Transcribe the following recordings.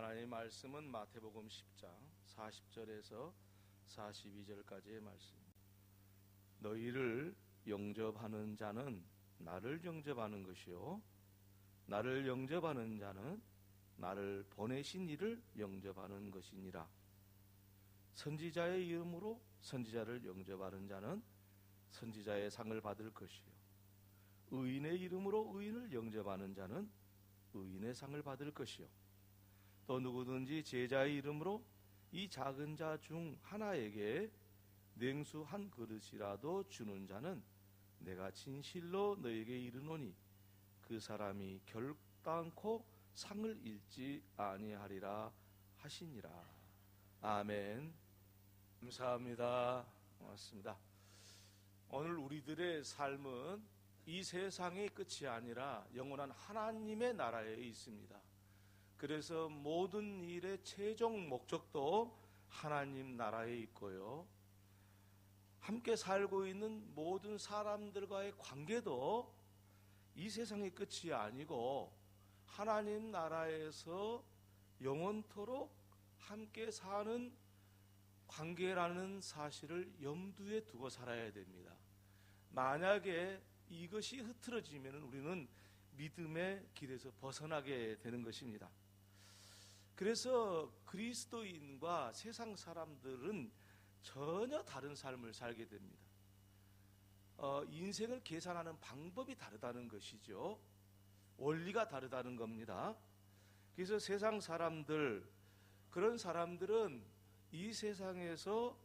하나님의 말씀은 마태복음 10장 40절에서 42절까지의 말씀입니다. 너희를 영접하는 자는 나를 영접하는 것이요 나를 영접하는 자는 나를 보내신 이를 영접하는 것이니라. 선지자의 이름으로 선지자를 영접하는 자는 선지자의 상을 받을 것이요 의인의 이름으로 의인을 영접하는 자는 의인의 상을 받을 것이요 또 누구든지 제자의 이름으로 이 작은 자 중 하나에게 냉수 한 그릇이라도 주는 자는 내가 진실로 너에게 이르노니 그 사람이 결단코 상을 잃지 아니하리라 하시니라. 아멘. 감사합니다. 고맙습니다. 오늘 우리들의 삶은 이 세상의 끝이 아니라 영원한 하나님의 나라에 있습니다. 그래서 모든 일의 최종 목적도 하나님 나라에 있고요, 함께 살고 있는 모든 사람들과의 관계도 이 세상의 끝이 아니고 하나님 나라에서 영원토록 함께 사는 관계라는 사실을 염두에 두고 살아야 됩니다. 만약에 이것이 흐트러지면 우리는 믿음의 길에서 벗어나게 되는 것입니다. 그래서 그리스도인과 세상 사람들은 전혀 다른 삶을 살게 됩니다. 인생을 계산하는 방법이 다르다는 것이죠. 원리가 다르다는 겁니다. 그래서 세상 사람들, 그런 사람들은 이 세상에서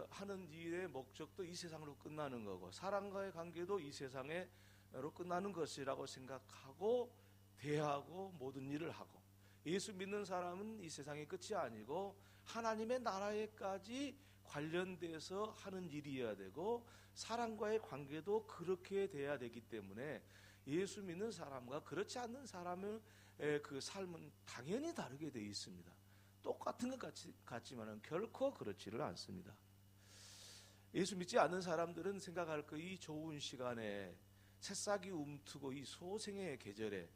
하는 일의 목적도 이 세상으로 끝나는 거고 사람과의 관계도 이 세상으로 끝나는 것이라고 생각하고 대하고 모든 일을 하고, 예수 믿는 사람은 이 세상의 끝이 아니고 하나님의 나라에까지 관련돼서 하는 일이어야 되고 사람과의 관계도 그렇게 돼야 되기 때문에 예수 믿는 사람과 그렇지 않는 사람의 그 삶은 당연히 다르게 되어 있습니다. 똑같은 것 같지만 결코 그렇지를 않습니다. 예수 믿지 않는 사람들은 생각할 거, 이 좋은 시간에 새싹이 움트고 이 소생의 계절에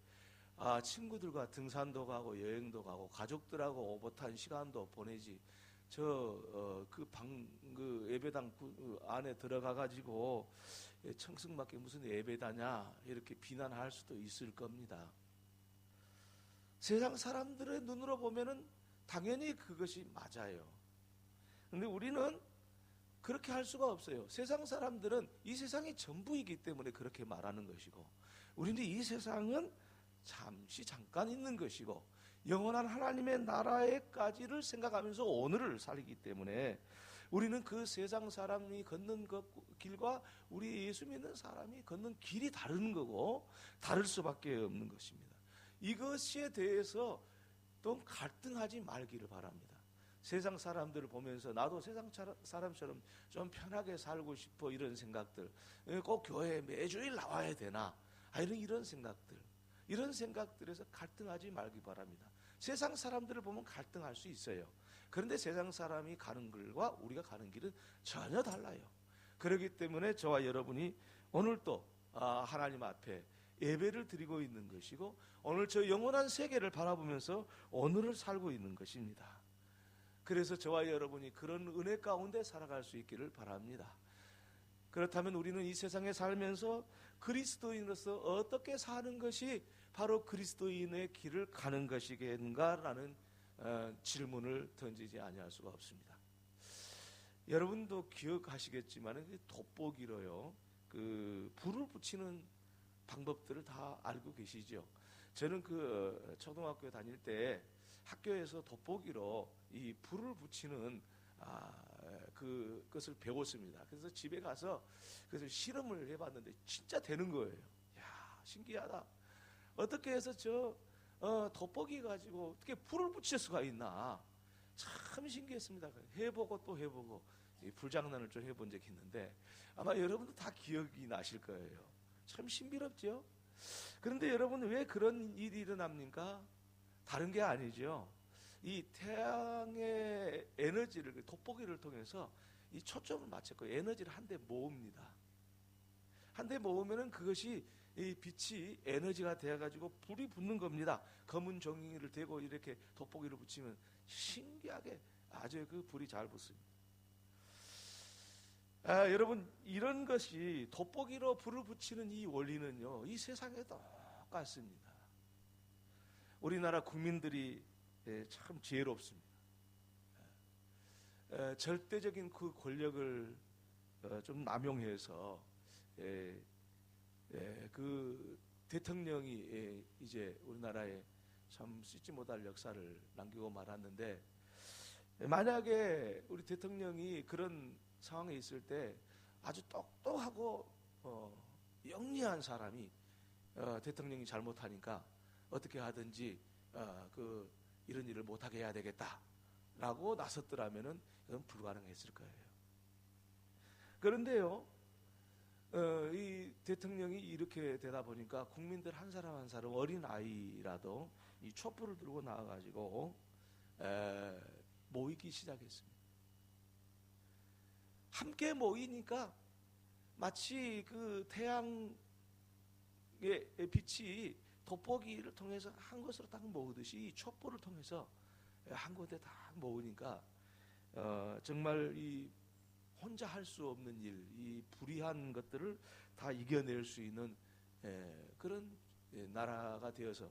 친구들과 등산도 가고 여행도 가고 가족들하고 오붓한 시간도 보내지, 그 예배당 안에 들어가 가지고 청승맞게 무슨 예배다냐 이렇게 비난할 수도 있을 겁니다. 세상 사람들의 눈으로 보면은 당연히 그것이 맞아요. 그런데 우리는 그렇게 할 수가 없어요. 세상 사람들은 이 세상이 전부이기 때문에 그렇게 말하는 것이고, 우리는 이 세상은 잠시 잠깐 있는 것이고 영원한 하나님의 나라에까지를 생각하면서 오늘을 살기 때문에 우리는 그 세상 사람이 걷는 길과 우리 예수 믿는 사람이 걷는 길이 다른 거고 다를 수밖에 없는 것입니다. 이것에 대해서 또 갈등하지 말기를 바랍니다. 세상 사람들을 보면서 나도 세상 사람처럼 좀 편하게 살고 싶어, 이런 생각들, 꼭 교회에 매주일 나와야 되나, 이런 생각들, 이런 생각들에서 갈등하지 말기 바랍니다. 세상 사람들을 보면 갈등할 수 있어요. 그런데 세상 사람이 가는 길과 우리가 가는 길은 전혀 달라요. 그렇기 때문에 저와 여러분이 오늘 또 하나님 앞에 예배를 드리고 있는 것이고 오늘 저 영원한 세계를 바라보면서 오늘을 살고 있는 것입니다. 그래서 저와 여러분이 그런 은혜 가운데 살아갈 수 있기를 바랍니다. 그렇다면 우리는 이 세상에 살면서 그리스도인으로서 어떻게 사는 것이 바로 그리스도인의 길을 가는 것이겠는가라는 질문을 던지지 아니할 수가 없습니다. 여러분도 기억하시겠지만 돋보기로요, 그 불을 붙이는 방법들을 다 알고 계시죠. 저는 그 초등학교 다닐 때 학교에서 돋보기로 이 불을 붙이는 그것을 배웠습니다. 그래서 집에 가서 그래서 실험을 해봤는데 진짜 되는 거예요. 야, 신기하다. 어떻게 해서 돋보기 가지고 어떻게 불을 붙일 수가 있나. 참 신기했습니다. 해보고 또 해보고 불장난을 좀 해본 적이 있는데 아마 여러분도 다 기억이 나실 거예요. 참 신비롭죠. 그런데 여러분, 왜 그런 일이 일어납니까? 다른 게 아니죠. 이 태양의 에너지를, 돋보기를 통해서 이 초점을 맞췄고 에너지를 한 대 모읍니다. 한 대 모으면은 그것이 이 빛이 에너지가 되어가지고 불이 붙는 겁니다. 검은 종이를 대고 이렇게 돋보기를 붙이면 신기하게 아주 그 불이 잘 붙습니다. 여러분, 이런 것이 돋보기로 불을 붙이는 이 원리는요, 이 세상에 똑같습니다. 우리나라 국민들이 참 지혜롭습니다. 절대적인 그 권력을 좀 남용해서 그 대통령이 이제 우리나라에 참 씻지 못할 역사를 남기고 말았는데, 만약에 우리 대통령이 그런 상황에 있을 때 아주 똑똑하고 영리한 사람이 대통령이 잘못하니까 어떻게 하든지 이런 일을 못하게 해야 되겠다라고 나섰더라면은 이건 불가능했을 거예요. 그런데요, 이 대통령이 이렇게 되다 보니까 국민들 한 사람 한 사람, 어린 아이라도 이 촛불을 들고 나와가지고 모이기 시작했습니다. 함께 모이니까 마치 그 태양의 빛이 돋보기를 통해서 한 곳으로 딱 모으듯이 촛불을 통해서 한 곳에 딱 모으니까 정말 이 혼자 할 수 없는 일, 이 불의한 것들을 다 이겨낼 수 있는 그런 나라가 되어서,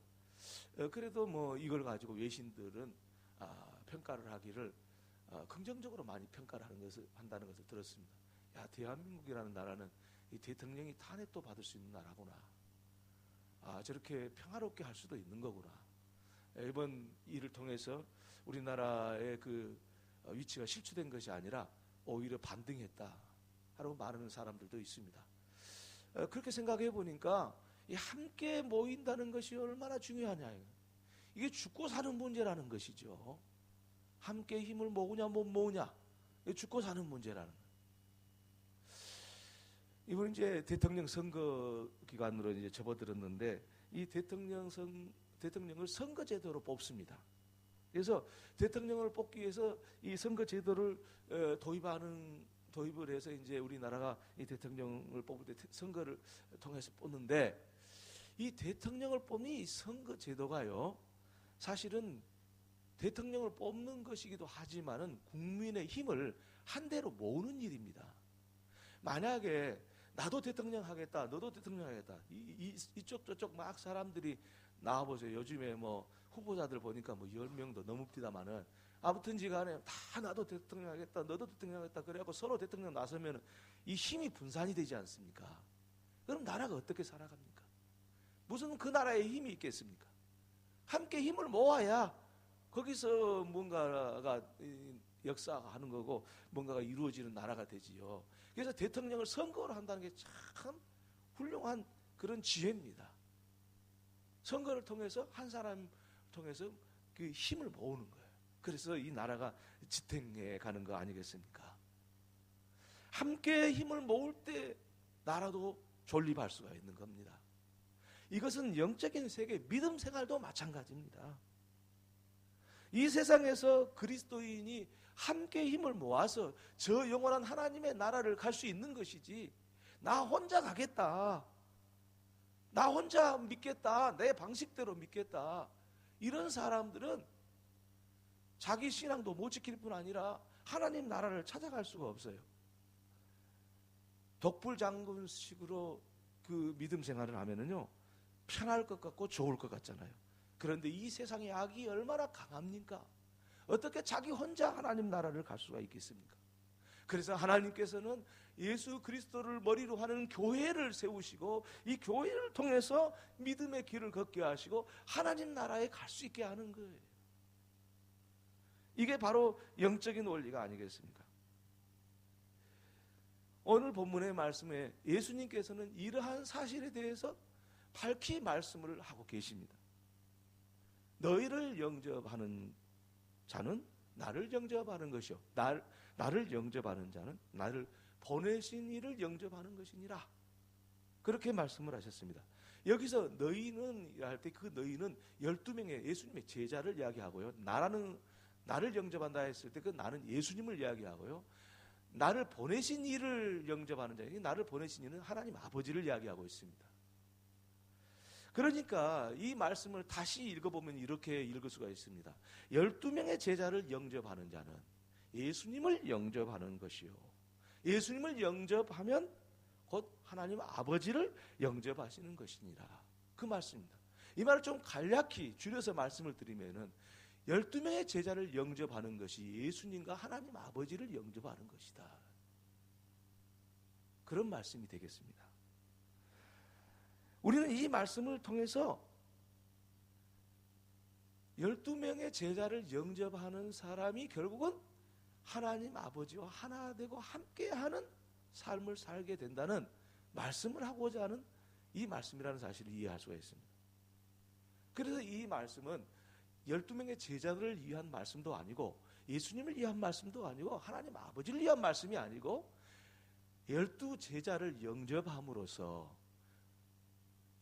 그래도 뭐 이걸 가지고 외신들은 평가를 하기를 긍정적으로 많이 평가를 한다는 것을 들었습니다. 야, 대한민국이라는 나라는 이 대통령이 탄핵도 받을 수 있는 나라구나. 저렇게 평화롭게 할 수도 있는 거구나. 이번 일을 통해서 우리나라의 그 위치가 실추된 것이 아니라 오히려 반등했다 하고 말하는 사람들도 있습니다. 그렇게 생각해 보니까 이 함께 모인다는 것이 얼마나 중요하냐. 이게 죽고 사는 문제라는 것이죠. 함께 힘을 모으냐 못 모으냐, 죽고 사는 문제라는 거예요. 이번 이제 대통령 선거 기간으로 이제 접어들었는데, 이 대통령을 선거제도로 뽑습니다. 그래서 대통령을 뽑기 위해서 이 선거제도를 도입을 해서 이제 우리나라가 이 대통령을 뽑을 때 선거를 통해서 뽑는데, 이 대통령을 뽑는 이 선거제도가요, 사실은 대통령을 뽑는 것이기도 하지만은 국민의 힘을 한대로 모으는 일입니다. 만약에 나도 대통령 하겠다, 너도 대통령 하겠다, 이쪽 저쪽 막 사람들이 나와보세요. 요즘에 뭐 후보자들 보니까 뭐 10명도 넘읍니다만은, 아무튼지 간에 다 나도 대통령 하겠다, 너도 대통령 하겠다 그래갖고 서로 대통령 나서면 이 힘이 분산이 되지 않습니까? 그럼 나라가 어떻게 살아갑니까? 무슨 그 나라에 힘이 있겠습니까? 함께 힘을 모아야 거기서 뭔가가 역사하는 거고 뭔가가 이루어지는 나라가 되지요. 그래서 대통령을 선거를 한다는 게 참 훌륭한 그런 지혜입니다. 선거를 통해서 한 사람 통해서 그 힘을 모으는 거예요. 그래서 이 나라가 지탱해 가는 거 아니겠습니까? 함께 힘을 모을 때 나라도 존립할 수가 있는 겁니다. 이것은 영적인 세계, 믿음 생활도 마찬가지입니다. 이 세상에서 그리스도인이 함께 힘을 모아서 저 영원한 하나님의 나라를 갈 수 있는 것이지, 나 혼자 가겠다, 나 혼자 믿겠다, 내 방식대로 믿겠다, 이런 사람들은 자기 신앙도 못 지킬 뿐 아니라 하나님 나라를 찾아갈 수가 없어요. 독불장군식으로 그 믿음 생활을 하면은요, 편할 것 같고 좋을 것 같잖아요. 그런데 이 세상의 악이 얼마나 강합니까? 어떻게 자기 혼자 하나님 나라를 갈 수가 있겠습니까? 그래서 하나님께서는 예수 그리스도를 머리로 하는 교회를 세우시고, 이 교회를 통해서 믿음의 길을 걷게 하시고 하나님 나라에 갈 수 있게 하는 거예요. 이게 바로 영적인 원리가 아니겠습니까? 오늘 본문의 말씀에 예수님께서는 이러한 사실에 대해서 밝히 말씀을 하고 계십니다. 너희를 영접하는 자는 나를 영접하는 것이요, 나를 영접하는 자는 나를 보내신 이를 영접하는 것이니라. 그렇게 말씀을 하셨습니다. 여기서 너희는 할 때 그 너희는 12명의 예수님의 제자를 이야기하고요, 나를 영접한다 했을 때 그 나는 예수님을 이야기하고요, 나를 보내신 이를 영접하는 자, 나를 보내신 이는 하나님 아버지를 이야기하고 있습니다. 그러니까 이 말씀을 다시 읽어보면 이렇게 읽을 수가 있습니다. 12명의 제자를 영접하는 자는 예수님을 영접하는 것이요, 예수님을 영접하면 곧 하나님 아버지를 영접하시는 것이니라. 그 말씀입니다. 이 말을 좀 간략히 줄여서 말씀을 드리면은 12명의 제자를 영접하는 것이 예수님과 하나님 아버지를 영접하는 것이다. 그런 말씀이 되겠습니다. 우리는 이 말씀을 통해서 12명의 제자를 영접하는 사람이 결국은 하나님 아버지와 하나 되고 함께하는 삶을 살게 된다는 말씀을 하고자 하는 이 말씀이라는 사실을 이해할 수가 있습니다. 그래서 이 말씀은 12명의 제자들을 위한 말씀도 아니고 예수님을 위한 말씀도 아니고 하나님 아버지를 위한 말씀이 아니고 12제자를 영접함으로써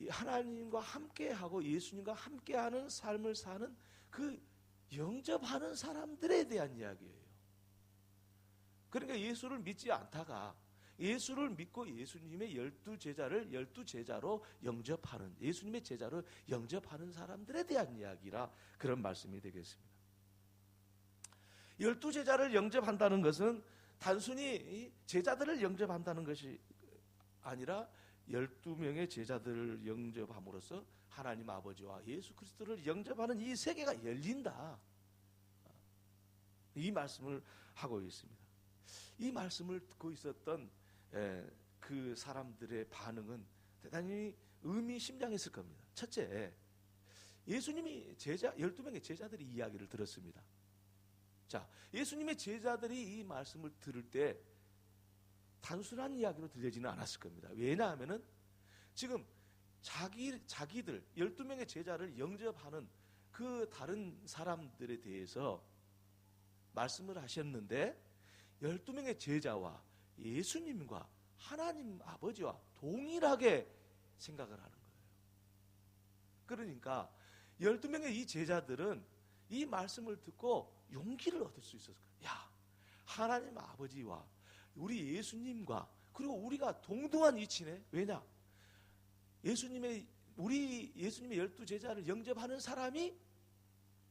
하나님과 함께하고 예수님과 함께하는 삶을 사는 그 영접하는 사람들에 대한 이야기예요. 그러니까 예수를 믿지 않다가 예수를 믿고 예수님의 12제자를 12제자로 영접하는, 예수님의 제자로 영접하는 사람들에 대한 이야기라 그런 말씀이 되겠습니다. 12제자를 영접한다는 것은 단순히 제자들을 영접한다는 것이 아니라 12명의 제자들을 영접함으로써 하나님 아버지와 예수 그리스도를 영접하는 이 세계가 열린다, 이 말씀을 하고 있습니다. 이 말씀을 듣고 있었던 그 사람들의 반응은 대단히 의미심장했을 겁니다. 첫째, 예수님이 12명의 제자들이 이야기를 들었습니다. 자, 예수님의 제자들이 이 말씀을 들을 때 단순한 이야기로 들리지는 않았을 겁니다. 왜냐하면은 지금 자기들 12명의 제자를 영접하는 그 다른 사람들에 대해서 말씀을 하셨는데 12명의 제자와 예수님과 하나님 아버지와 동일하게 생각을 하는 거예요. 그러니까 12명의 이 제자들은 이 말씀을 듣고 용기를 얻을 수 있었을 거예요. 야, 하나님 아버지와 우리 예수님과 그리고 우리가 동등한 위치네. 왜냐? 우리 예수님의 12제자를 영접하는 사람이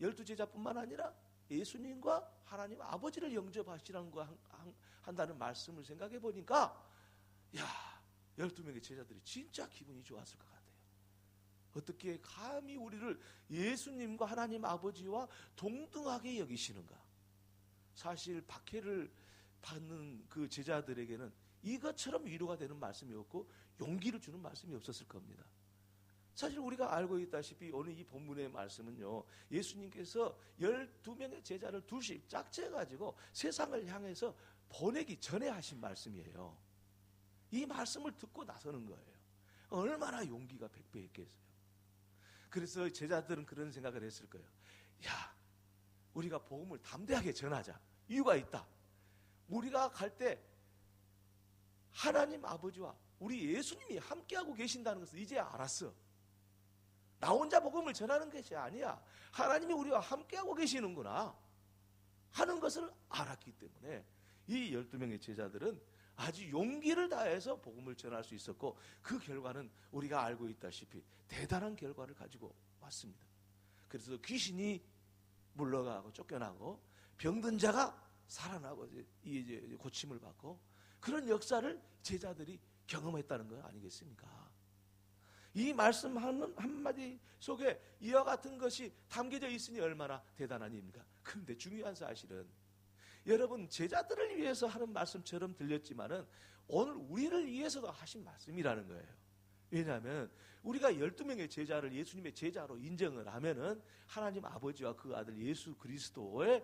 12제자뿐만 아니라 예수님과 하나님 아버지를 영접하시라는 거 한다는 말씀을 생각해 보니까, 야, 12명의 제자들이 진짜 기분이 좋았을 것 같아요. 어떻게 감히 우리를 예수님과 하나님 아버지와 동등하게 여기시는가? 사실 박해를 받는 그 제자들에게는 이것처럼 위로가 되는 말씀이 없고 용기를 주는 말씀이 없었을 겁니다. 사실 우리가 알고 있다시피 오늘 이 본문의 말씀은요, 예수님께서 12명의 제자를 둘씩 짝지어가지고 세상을 향해서 보내기 전에 하신 말씀이에요. 이 말씀을 듣고 나서는 거예요. 얼마나 용기가 백배했겠어요. 그래서 제자들은 그런 생각을 했을 거예요. 야, 우리가 복음을 담대하게 전하자. 이유가 있다. 우리가 갈 때 하나님 아버지와 우리 예수님이 함께하고 계신다는 것을 이제 알았어. 나 혼자 복음을 전하는 것이 아니야. 하나님이 우리와 함께하고 계시는구나 하는 것을 알았기 때문에 이 12명의 제자들은 아주 용기를 다해서 복음을 전할 수 있었고, 그 결과는 우리가 알고 있다시피 대단한 결과를 가지고 왔습니다. 그래서 귀신이 물러가고 쫓겨나고 병든 자가 살아나고 이제 고침을 받고 그런 역사를 제자들이 경험했다는 거 아니겠습니까? 이 말씀 한마디 속에 이와 같은 것이 담겨져 있으니 얼마나 대단한 일입니까? 그런데 중요한 사실은 여러분, 제자들을 위해서 하는 말씀처럼 들렸지만은 오늘 우리를 위해서도 하신 말씀이라는 거예요. 왜냐하면 우리가 12명의 제자를 예수님의 제자로 인정을 하면은 하나님 아버지와 그 아들 예수 그리스도와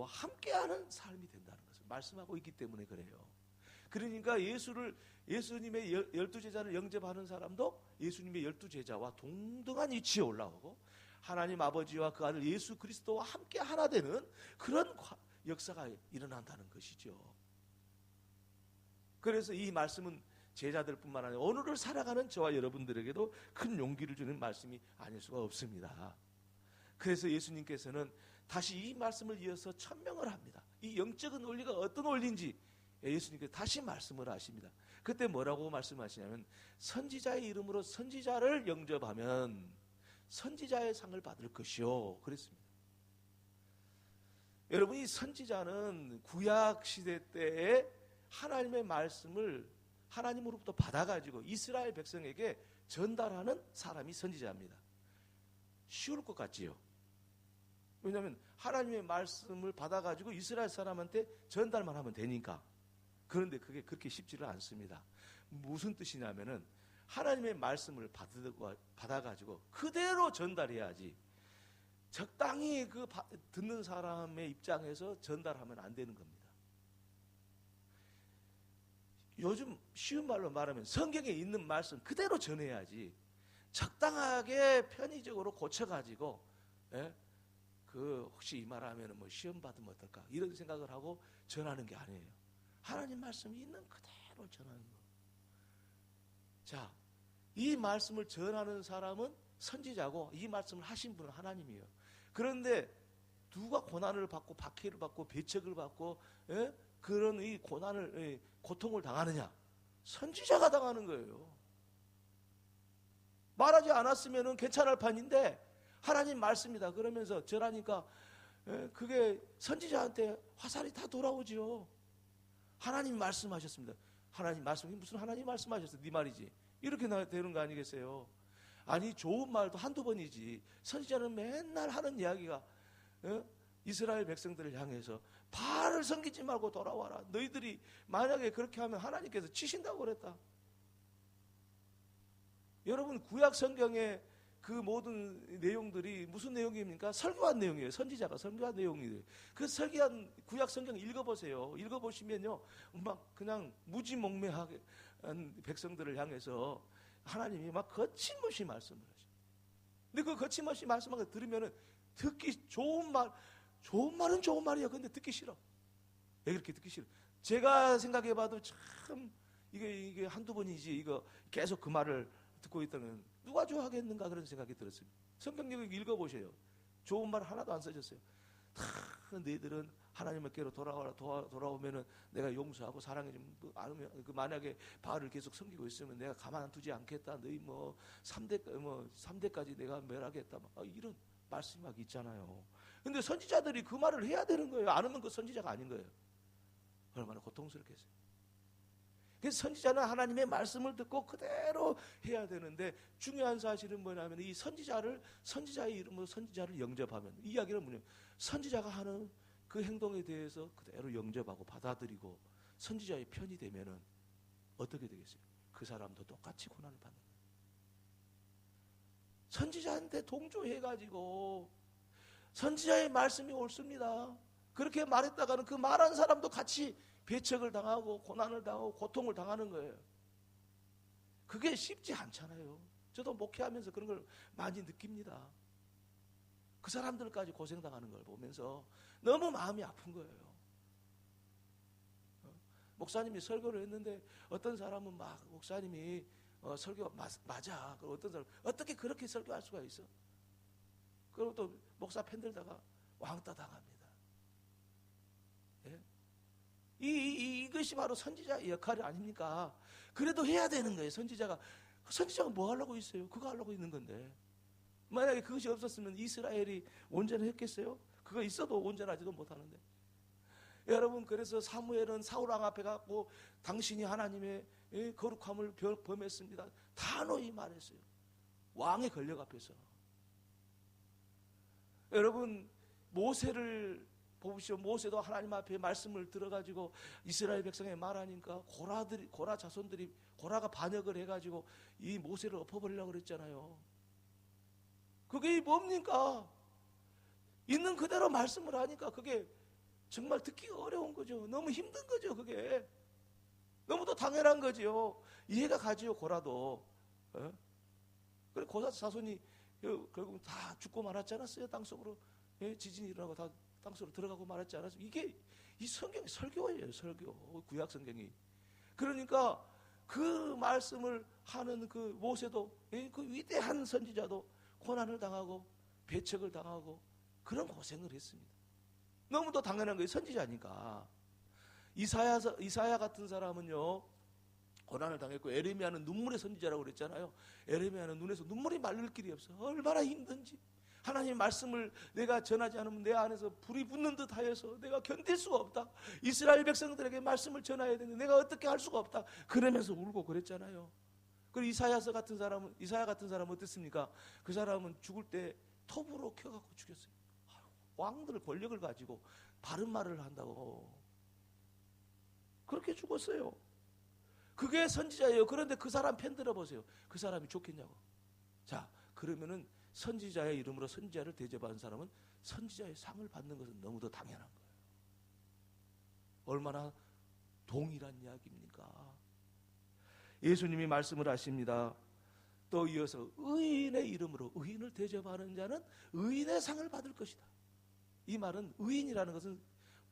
함께하는 삶이 된다는 것을 말씀하고 있기 때문에 그래요. 그러니까 예수님의 12제자를 영접하는 사람도 예수님의 12제자와 동등한 위치에 올라오고 하나님 아버지와 그 아들 예수 그리스도와 함께 하나 되는 그런 역사가 일어난다는 것이죠. 그래서 이 말씀은 제자들뿐만 아니라 오늘을 살아가는 저와 여러분들에게도 큰 용기를 주는 말씀이 아닐 수가 없습니다. 그래서 예수님께서는 다시 이 말씀을 이어서 천명을 합니다. 이 영적인 원리가 어떤 원리인지 예수님께서 다시 말씀을 하십니다. 그때 뭐라고 말씀하시냐면 선지자의 이름으로 선지자를 영접하면 선지자의 상을 받을 것이요 그랬습니다. 여러분, 이 선지자는 구약 시대 때에 하나님의 말씀을 하나님으로부터 받아가지고 이스라엘 백성에게 전달하는 사람이 선지자입니다. 쉬울 것 같지요? 왜냐하면 하나님의 말씀을 받아가지고 이스라엘 사람한테 전달만 하면 되니까. 그런데 그게 그렇게 쉽지를 않습니다. 무슨 뜻이냐면은 하나님의 말씀을 받아가지고 그대로 전달해야지 적당히 그 듣는 사람의 입장에서 전달하면 안 되는 겁니다. 요즘 쉬운 말로 말하면 성경에 있는 말씀 그대로 전해야지 적당하게 편의적으로 고쳐가지고 혹시 이 말하면 뭐 시험 받으면 어떨까 이런 생각을 하고 전하는 게 아니에요. 하나님 말씀이 있는 그대로 전하는 거. 자, 이 말씀을 전하는 사람은 선지자고 이 말씀을 하신 분은 하나님이에요. 그런데 누가 고난을 받고 박해를 받고 배척을 받고 그런 이 고통을 당하느냐? 선지자가 당하는 거예요. 말하지 않았으면 괜찮을 판인데 하나님 말씀이다 그러면서 전하니까 그게 선지자한테 화살이 다 돌아오지요. 하나님 말씀하셨습니다. 하나님 말씀이 무슨 하나님 말씀하셨어? 네 말이지. 이렇게 되는 거 아니겠어요? 아니 좋은 말도 한두 번이지. 선지자는 맨날 하는 이야기가 이스라엘 백성들을 향해서 바알을 섬기지 말고 돌아와라. 너희들이 만약에 그렇게 하면 하나님께서 치신다고 그랬다. 여러분 구약 성경의 그 모든 내용들이 무슨 내용입니까? 설교한 내용이에요. 선지자가 설교한 내용이에요. 그 설교한 구약 성경 읽어보세요. 읽어보시면요, 막 그냥 무지몽매하게 백성들을 향해서 하나님이 막 거침없이 말씀을 하죠. 근데 그 거침없이 말씀한 거 들으면은 듣기 좋은 말은 좋은 말이야. 근데 듣기 싫어. 왜 그렇게 듣기 싫어? 제가 생각해봐도 참 이게 한두 번이지 이거 계속 그 말을 듣고 있다면 누가 좋아하겠는가 그런 생각이 들었어요. 성경 읽어보세요. 좋은 말 하나도 안 써졌어요. 다 너희들은 하나님께로 돌아오면은 내가 용서하고 사랑해 좀 않으면 만약에 바알을 계속 섬기고 있으면 내가 가만두지 않겠다. 너희 3대까지 내가 멸하겠다. 이런 말씀이 막 있잖아요. 근데 선지자들이 그 말을 해야 되는 거예요. 안 하면 그 선지자가 아닌 거예요. 얼마나 고통스럽겠어요. 그래서 선지자는 하나님의 말씀을 듣고 그대로 해야 되는데 중요한 사실은 뭐냐면 이 선지자의 이름으로 선지자를 영접하면 이 이야기는 뭐냐면 선지자가 하는 그 행동에 대해서 그대로 영접하고 받아들이고 선지자의 편이 되면은 어떻게 되겠어요? 그 사람도 똑같이 고난을 받는 거예요. 선지자한테 동조해가지고 선지자의 말씀이 옳습니다. 그렇게 말했다가는 그 말한 사람도 같이 배척을 당하고 고난을 당하고 고통을 당하는 거예요. 그게 쉽지 않잖아요. 저도 목회하면서 그런 걸 많이 느낍니다. 그 사람들까지 고생당하는 걸 보면서 너무 마음이 아픈 거예요. 목사님이 설교를 했는데 어떤 사람은 막 목사님이 설교 맞아. 그리고 어떤 사람 어떻게 그렇게 설교할 수가 있어? 그리고 또 목사 팬들다가 왕따 당합니다. 예? 이것이 바로 선지자의 역할이 아닙니까? 그래도 해야 되는 거예요. 선지자가 뭐 하려고 있어요? 그거 하려고 있는 건데 만약에 그것이 없었으면 이스라엘이 온전했겠어요? 그거 있어도 온전하지도 못하는데 여러분 그래서 사무엘은 사울왕 앞에 가고 당신이 하나님의 거룩함을 범했습니다. 단호히 말했어요. 왕의 권력 앞에서. 여러분 모세를 보십시오. 모세도 하나님 앞에 말씀을 들어가지고 이스라엘 백성에 말하니까 고라 자손들이 고라가 반역을 해가지고 이 모세를 엎어버리려고 그랬잖아요. 그게 뭡니까? 있는 그대로 말씀을 하니까 그게 정말 듣기가 어려운 거죠. 너무 힘든 거죠. 그게 너무도 당연한 거죠. 이해가 가지요. 고라도. 그래 고라 자손이 결국 다 죽고 말았지 않았어요? 땅속으로 지진이 일어나고 다 땅속으로 들어가고 말았지 않았어요? 이게 이 성경이 설교예요. 설교. 구약 성경이. 그러니까 그 말씀을 하는 그 모세도 그 위대한 선지자도 고난을 당하고 배척을 당하고 그런 고생을 했습니다. 너무도 당연한 거예요. 선지자니까. 이사야 같은 사람은요, 고난을 당했고, 에레미야는 눈물의 선지자라고 그랬잖아요. 에레미야는 눈에서 눈물이 말릴 길이 없어. 얼마나 힘든지. 하나님의 말씀을 내가 전하지 않으면 내 안에서 불이 붙는 듯 하여서 내가 견딜 수가 없다. 이스라엘 백성들에게 말씀을 전해야 되는데 내가 어떻게 할 수가 없다. 그러면서 울고 그랬잖아요. 그리고 이사야 같은 사람은 어땠습니까? 그 사람은 죽을 때 톱으로 켜갖고 죽였어요. 왕들 권력을 가지고 바른 말을 한다고 그렇게 죽었어요. 그게 선지자예요. 그런데 그 사람 편 들어보세요. 그 사람이 좋겠냐고. 자, 그러면은 선지자의 이름으로 선지자를 대접하는 사람은 선지자의 상을 받는 것은 너무도 당연한 거예요. 얼마나 동일한 이야기입니까? 예수님이 말씀을 하십니다. 또 이어서 의인의 이름으로 의인을 대접하는 자는 의인의 상을 받을 것이다. 이 말은 의인이라는 것은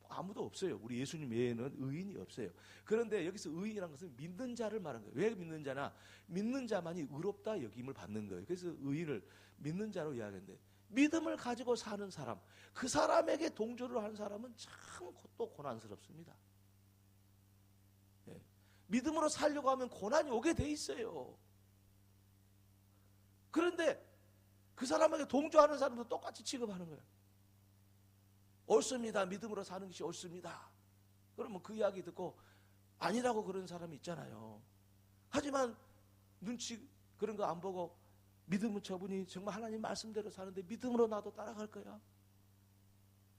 아무도 없어요. 우리 예수님 외에는 의인이 없어요. 그런데 여기서 의인이라는 것은 믿는 자를 말하는 거예요. 왜 믿는 자나? 믿는 자만이 의롭다 여김을 받는 거예요. 그래서 의인을 믿는 자로 이야기하는데, 믿음을 가지고 사는 사람, 그 사람에게 동조를 하는 사람은 참 또 고난스럽습니다. 예. 믿음으로 살려고 하면 고난이 오게 돼 있어요. 그런데 그 사람에게 동조하는 사람도 똑같이 취급하는 거예요. 옳습니다. 믿음으로 사는 것이 옳습니다. 그러면 그 이야기 듣고 아니라고 그런 사람이 있잖아요. 하지만 눈치 그런 거 안 보고 믿음은 저분이 정말 하나님 말씀대로 사는데 믿음으로 나도 따라갈 거야.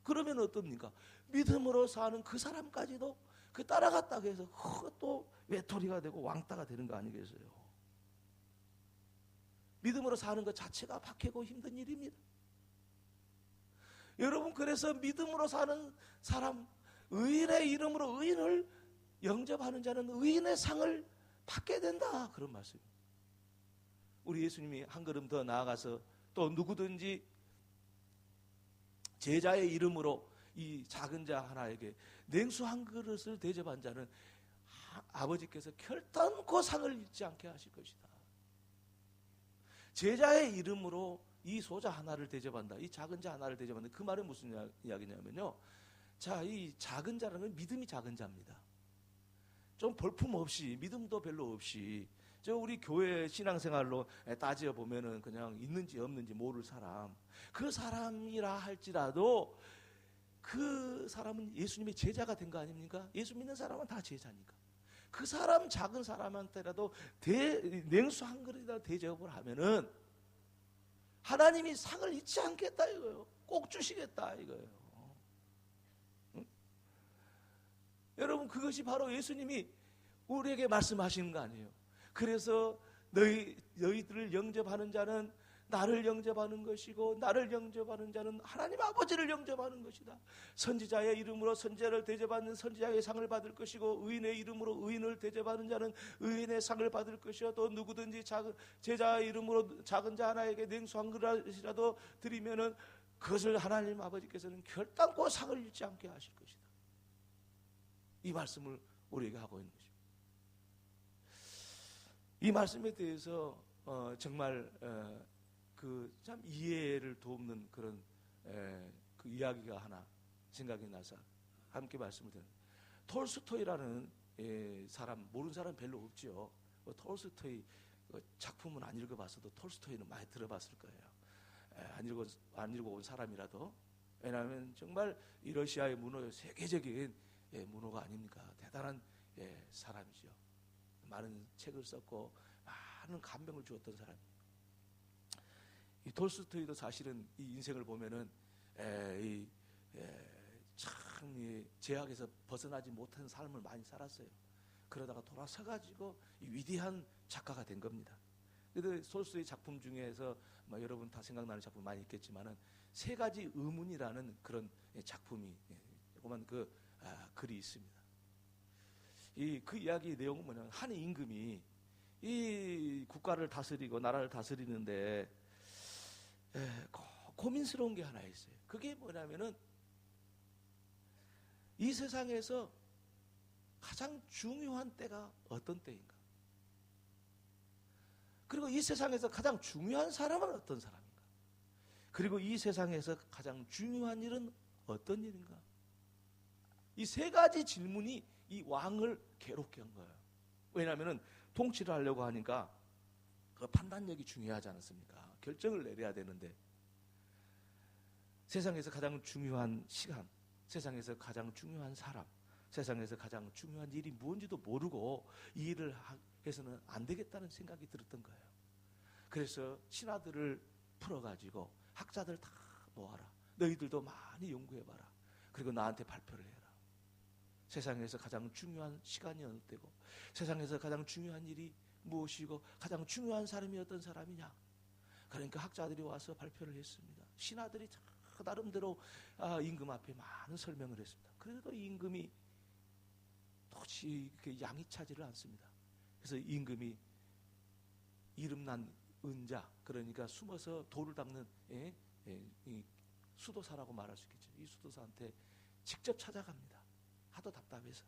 그러면 어떻습니까? 믿음으로 사는 그 사람까지도 그 따라갔다고 해서 또 외톨이가 되고 왕따가 되는 거 아니겠어요? 믿음으로 사는 것 자체가 박해고 힘든 일입니다. 여러분, 그래서 믿음으로 사는 사람, 의인의 이름으로 의인을 영접하는 자는 의인의 상을 받게 된다, 그런 말씀입니다. 우리 예수님이 한 걸음 더 나아가서 또 누구든지 제자의 이름으로 이 작은 자 하나에게 냉수 한 그릇을 대접한 자는 아버지께서 결단코 상을 잊지 않게 하실 것이다. 제자의 이름으로 이 소자 하나를 대접한다, 이 작은 자 하나를 대접한다. 그 말은 무슨 이야기냐면요, 자, 이 작은 자라는 건 믿음이 작은 자입니다. 좀 볼품 없이, 믿음도 별로 없이, 저 우리 교회 신앙생활로 따져 보면은 그냥 있는지 없는지 모를 사람, 그 사람이라 할지라도 그 사람은 예수님의 제자가 된 거 아닙니까? 예수 믿는 사람은 다 제자니까. 그 사람, 작은 사람한테라도 냉수 한 그릇이라도 대접을 하면은 하나님이 상을 잊지 않겠다 이거예요. 꼭 주시겠다 이거예요. 응? 여러분, 그것이 바로 예수님이 우리에게 말씀하시는 거 아니에요? 그래서 너희들을 영접하는 자는 나를 영접하는 것이고, 나를 영접하는 자는 하나님 아버지를 영접하는 것이다. 선지자의 이름으로 선지자를 대접하는 선지자의 상을 받을 것이고, 의인의 이름으로 의인을 대접하는 자는 의인의 상을 받을 것이요, 또 누구든지 제자의 이름으로 작은 자 하나에게 냉수 한 그릇이라도 드리면은 그것을 하나님 아버지께서는 결단코 상을 잃지 않게 하실 것이다. 이 말씀을 우리에게 하고 있는 것입니다. 이 말씀에 대해서 정말 그 참 이해를 돕는 그런 그 이야기가 하나 생각이 나서 함께 말씀을 드립니다. 톨스토이라는 사람, 모르는 사람 별로 없죠. 톨스토이 작품은 안 읽어봤어도 톨스토이는 많이 들어봤을 거예요. 안 읽어본 사람이라도. 왜냐하면 정말 이 러시아의 문호, 세계적인 문호가 아닙니까? 대단한 사람이죠. 많은 책을 썼고 많은 감명을 주었던 사람이에요. 이 톨스토이도 사실은 이 인생을 보면은 참 제약에서 벗어나지 못한 삶을 많이 살았어요. 그러다가 돌아서가지고 이 위대한 작가가 된 겁니다. 그런데 톨스토이 작품 중에서 여러분 다 생각나는 작품 많이 있겠지만은 세 가지 의문이라는 그런 작품이 조그만 글이 있습니다. 그 이야기의 내용은 뭐냐면, 한 임금이 이 국가를 다스리고 나라를 다스리는데 고민스러운 게 하나 있어요. 그게 뭐냐면은 이 세상에서 가장 중요한 때가 어떤 때인가? 그리고 이 세상에서 가장 중요한 사람은 어떤 사람인가? 그리고 이 세상에서 가장 중요한 일은 어떤 일인가? 이 세 가지 질문이 이 왕을 괴롭게 한 거예요. 왜냐하면 통치를 하려고 하니까 그 판단력이 중요하지 않습니까? 결정을 내려야 되는데 세상에서 가장 중요한 시간, 세상에서 가장 중요한 사람, 세상에서 가장 중요한 일이 무엇인지도 모르고 이 일을 해서는 안 되겠다는 생각이 들었던 거예요. 그래서 신하들을 풀어가지고 학자들 다 모아라. 너희들도 많이 연구해봐라. 그리고 나한테 발표를 해라. 세상에서 가장 중요한 시간이 어느 때고 세상에서 가장 중요한 일이 무엇이고 가장 중요한 사람이 어떤 사람이냐. 그러니까 학자들이 와서 발표를 했습니다. 신하들이 나름대로 임금 앞에 많은 설명을 했습니다. 그래도 임금이 도저히 양이 차지를 않습니다. 그래서 임금이 이름난 은자, 그러니까 숨어서 돌을 닦는 이 수도사라고 말할 수 있겠죠. 이 수도사한테 직접 찾아갑니다. 하도 답답해서.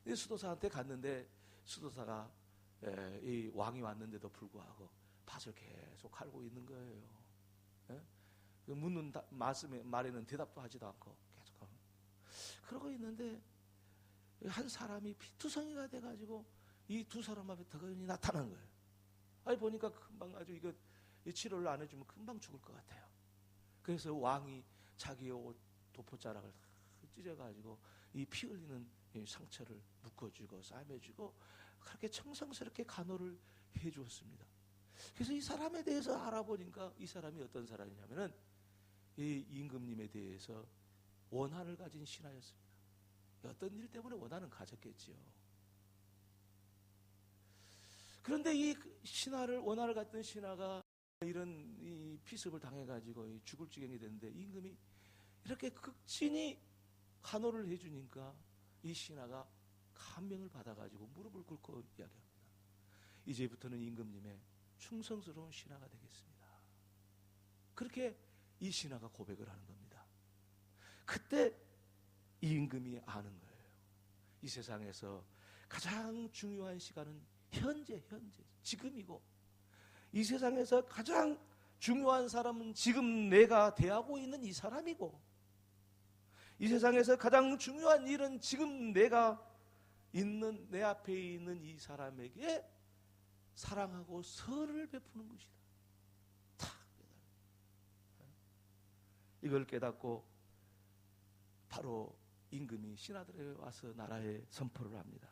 이 수도사한테 갔는데 수도사가 이 왕이 왔는데도 불구하고 밭을 계속 갈고 있는 거예요. 묻는 말에는 대답도 하지도 않고 계속 가고. 그러고 있는데 한 사람이 피투성이가 돼가지고 이 두 사람 앞에 덕원이 나타난 거예요. 아니 보니까 금방 아주 이거 치료를 안 해주면 금방 죽을 것 같아요. 그래서 왕이 자기의 옷 도포자락을 찢어가지고 이 피 흘리는 이 상처를 묶어주고 싸매주고 그렇게 청성스럽게 간호를 해주었습니다. 그래서 이 사람에 대해서 알아보니까 이 사람이 어떤 사람이냐면은 이 임금님에 대해서 원한을 가진 신하였습니다. 어떤 일 때문에 원한은 가졌겠지요. 그런데 이 신하를 원한을 갖던 신하가 이런 이 피습을 당해가지고 죽을 지경이 됐는데 임금이 이렇게 극진히 간호를 해주니까 이 신하가 감명을 받아가지고 무릎을 꿇고 이야기합니다. 이제부터는 임금님의 충성스러운 신하가 되겠습니다. 그렇게 이 신하가 고백을 하는 겁니다. 그때 이 임금이 아는 거예요. 이 세상에서 가장 중요한 시간은 현재 지금이고 이 세상에서 가장 중요한 사람은 지금 내가 대하고 있는 이 사람이고 이 세상에서 가장 중요한 일은 지금 내가 있는 내 앞에 있는 이 사람에게 사랑하고 선을 베푸는 것이다. 이걸 깨닫고 바로 임금이 신하들에게 와서 나라에 선포를 합니다.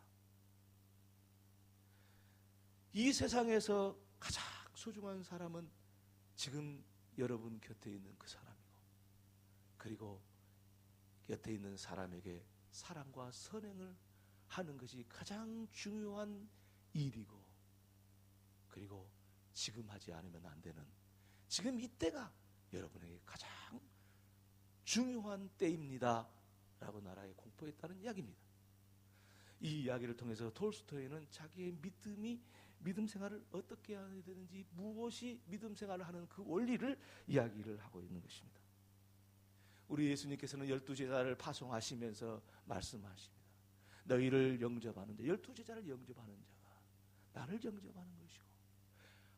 이 세상에서 가장 소중한 사람은 지금 여러분 곁에 있는 그 사람이고 그리고 곁에 있는 사람에게 사랑과 선행을 하는 것이 가장 중요한 일이고 그리고 지금 하지 않으면 안 되는 지금 이때가 여러분에게 가장 중요한 때입니다 라고 나라에 공포했다는 이야기입니다. 이 이야기를 통해서 톨스토이는 자기의 믿음 생활을 어떻게 해야 되는지 무엇이 믿음 생활을 하는 그 원리를 이야기를 하고 있는 것입니다. 우리 예수님께서는 12제자를 파송하시면서 말씀하십니다. 너희를 영접하는 자, 12제자를 영접하는 자가 나를 영접하는 것이고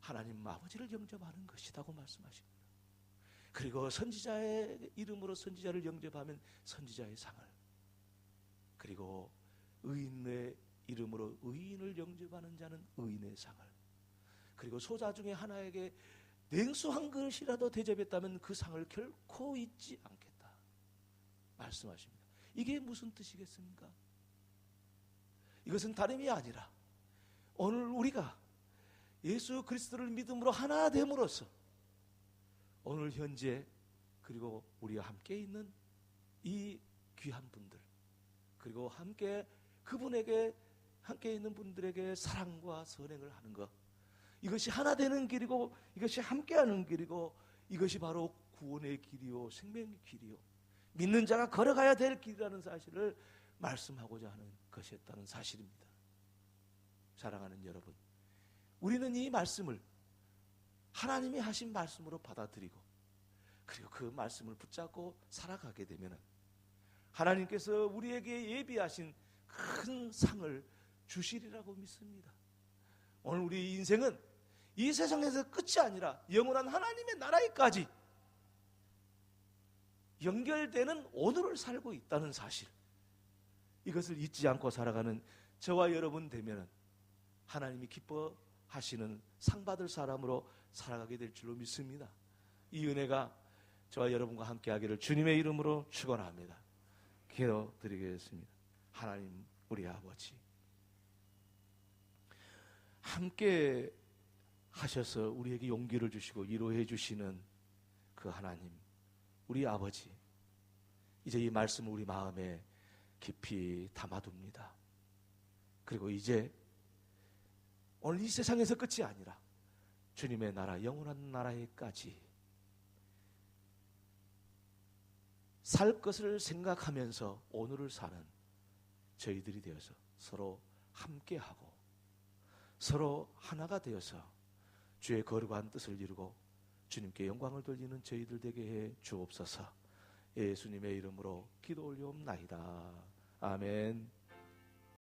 하나님 아버지를 영접하는 것이라고 말씀하십니다. 그리고 선지자의 이름으로 선지자를 영접하면 선지자의 상을, 그리고 의인의 이름으로 의인을 영접하는 자는 의인의 상을, 그리고 소자 중에 하나에게 냉수 한 그릇이라도 대접했다면 그 상을 결코 잊지 않겠다 말씀하십니다. 이게 무슨 뜻이겠습니까? 이것은 다름이 아니라 오늘 우리가 예수 그리스도를 믿음으로 하나 됨으로써 오늘 현재 그리고 우리와 함께 있는 이 귀한 분들 그리고 함께 그분에게 함께 있는 분들에게 사랑과 선행을 하는 것, 이것이 하나 되는 길이고 이것이 함께하는 길이고 이것이 바로 구원의 길이요 생명의 길이요 믿는 자가 걸어가야 될 길이라는 사실을 말씀하고자 하는 것이었다는 사실입니다. 사랑하는 여러분, 우리는 이 말씀을 하나님이 하신 말씀으로 받아들이고 그리고 그 말씀을 붙잡고 살아가게 되면 하나님께서 우리에게 예비하신 큰 상을 주시리라고 믿습니다. 오늘 우리 인생은 이 세상에서 끝이 아니라 영원한 하나님의 나라에까지 연결되는 오늘을 살고 있다는 사실, 이것을 잊지 않고 살아가는 저와 여러분 되면은 하나님이 기뻐하시는 상 받을 사람으로 살아가게 될 줄로 믿습니다. 이 은혜가 저와 여러분과 함께 하기를 주님의 이름으로 축원합니다. 기도드리겠습니다. 하나님 우리 아버지, 함께 하셔서 우리에게 용기를 주시고 위로해 주시는 그 하나님, 우리 아버지, 이제 이 말씀을 우리 마음에 깊이 담아둡니다. 그리고 이제 오늘 이 세상에서 끝이 아니라 주님의 나라, 영원한 나라에까지 살 것을 생각하면서 오늘을 사는 저희들이 되어서 서로 함께하고 서로 하나가 되어서 주의 거룩한 뜻을 이루고 주님께 영광을 돌리는 저희들 되게 해 주옵소서. 예수님의 이름으로 기도 올리옵나이다. 아멘.